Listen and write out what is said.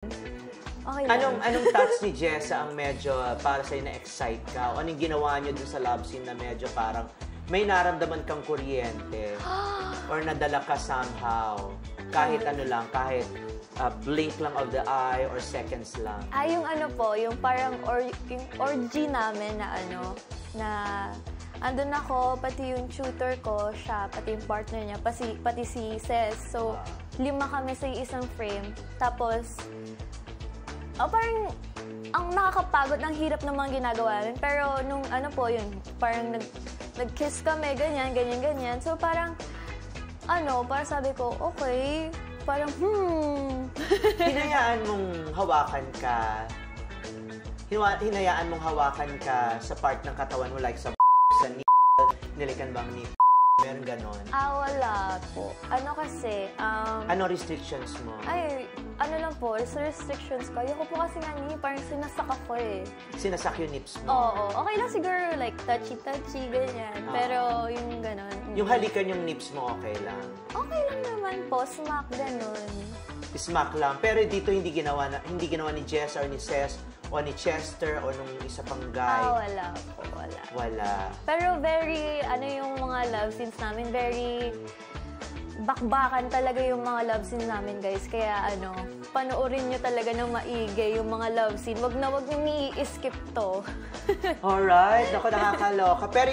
Okay lang. Anong touch ni Jessa ang medyo para sa'yo na-excite ka? O anong ginawa niyo dun sa love scene na medyo parang may naramdaman kang kuryente or nadala ka somehow? Kahit ano lang, kahit blink lang of the eye or seconds lang. Yung ano po, yung parang yung orgy namin na na andun ako, pati yung tutor ko, siya, pati yung partner niya, pati si Ces. So, 5 kami sa isang frame. Tapos, parang ang nakakapagod, ang hirap ng mga ginagawa namin. Pero nung yun, parang nag-kiss kami, ganyan. So, parang, parang sabi ko, okay, parang, Hinayaan mong hawakan ka, sa part ng katawan mo, like sa nilikan bang ni meron ganon? Wala po. Kasi, Ano restrictions mo? lang po, sa restrictions ko, ayoko po kasi parang sinasak ako eh. Sinasak yung nips mo? Oo. Okay lang siguro, like, touchy-touchy, ganyan. Pero yung ganon. Yung halikan yung nips mo, okay lang? Okay lang naman po, smack ganon. Smack lang. Pero dito hindi ginawa ni Jess or ni Ces o ni Chester o nung isa pang guy. Wala po, wala. Wala. Pero very, yung mga love scenes namin, very bakbakan talaga yung mga love scenes namin, guys. Kaya panoorin nyo talaga ng maigi yung mga love scene. Wag nyo i-skip to. Alright. Naku, nakakaloka. Pero